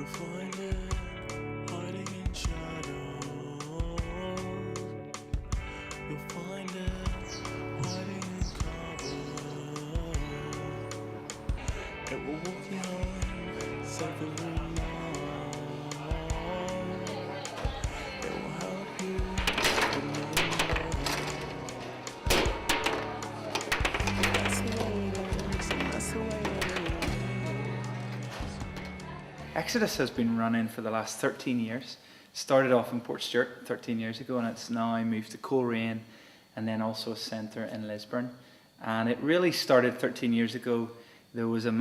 You'll find it hiding in shadows. You'll find it hiding in cover. It will walk you home, save every night. It will help you with no love. That's the way it is, and that's the way it is. Exodus has been running for the last 13 years. Started off in Port Stewart 13 years ago, and it's now moved to Coleraine and then also a centre in Lisburn. And it really started 13 years ago. There was a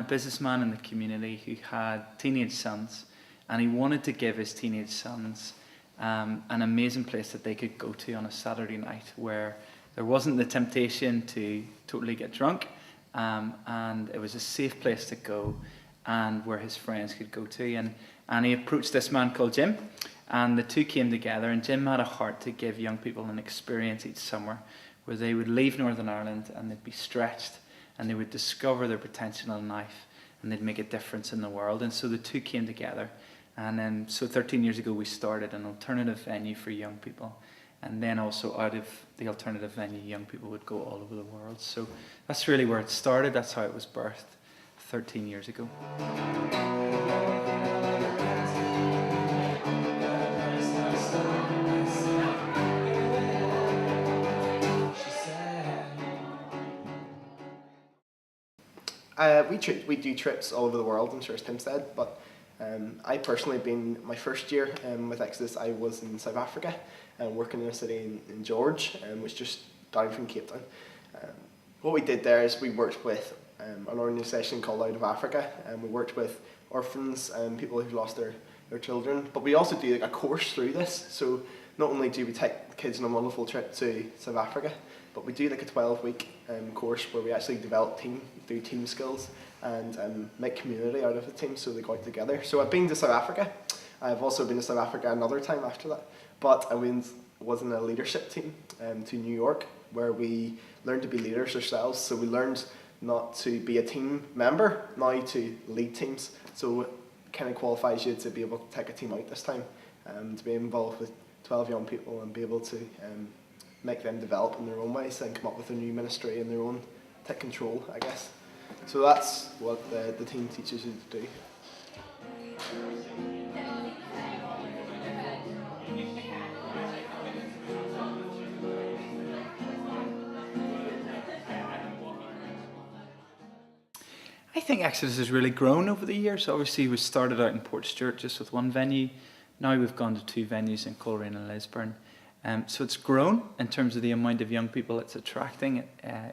businessman in the community who had teenage sons, and he wanted to give his teenage sons an amazing place that they could go to on a Saturday night where there wasn't the temptation to totally get drunk, and it was a safe place to go and where his friends could go to. And he approached this man called Jim, and the two came together, and Jim had a heart to give young people an experience each summer where they would leave Northern Ireland and they'd be stretched and they would discover their potential in life and they'd make a difference in the world. And so the two came together, and then so 13 years ago we started an alternative venue for young people, and then also out of the alternative venue young people would go all over the world. So that's really where it started. That's how it was birthed 13 years ago. We do trips all over the world, I'm sure as Tim said, but I personally, been my first year with Exodus, I was in South Africa, working in a city in George, which is just down from Cape Town. What we did there is we worked with an organisation called Out of Africa, and we worked with orphans and people who've lost their children, but we also do like a course through this. So not only do we take the kids on a wonderful trip to South Africa, but we do like a 12-week course where we actually develop do team skills and make community out of the team, so they go out together. So I've been to South Africa. I've also been to South Africa another time after that, but I was in a leadership team to New York, where we learned to be leaders ourselves. So we learned not to be a team member, now to lead teams. So it kind of qualifies you to be able to take a team out this time, to be involved with 12 young people and be able to make them develop in their own ways and come up with a new ministry in their own, take control, I guess. So that's what the team teaches you to do. I think Exodus has really grown over the years. Obviously we started out in Port Stewart just with one venue. Now we've gone to two venues in Coleraine and Lisburn. So it's grown in terms of the amount of young people it's attracting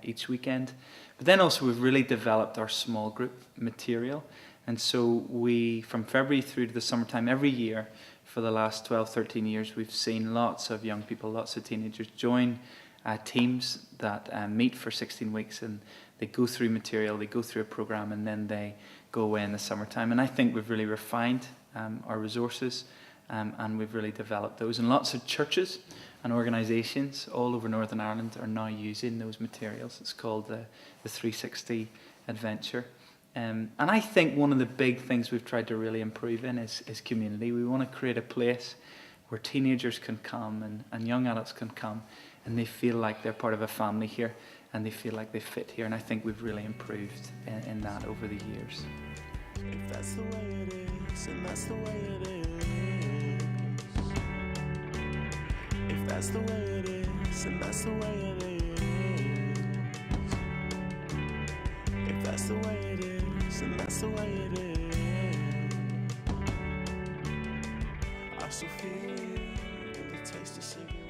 each weekend. But then also we've really developed our small group material. And so we, from February through to the summertime, every year for the last 12, 13 years, we've seen lots of young people, lots of teenagers join teams that meet for 16 weeks, and they go through material, they go through a program, and then they go away in the summertime. And I think we've really refined our resources, and we've really developed those. And lots of churches and organisations all over Northern Ireland are now using those materials. It's called the 360 Adventure. And I think one of the big things we've tried to really improve in is community. We want to create a place where teenagers can come and young adults can come, and they feel like they're part of a family here, and they feel like they fit here. And I think we've really improved in that over the years. If that's the way it is, and that's the way it is. If that's the way it is, and that's the way it is. If that's the way it is, and that's the way it is. I still feel the taste of cigarettes.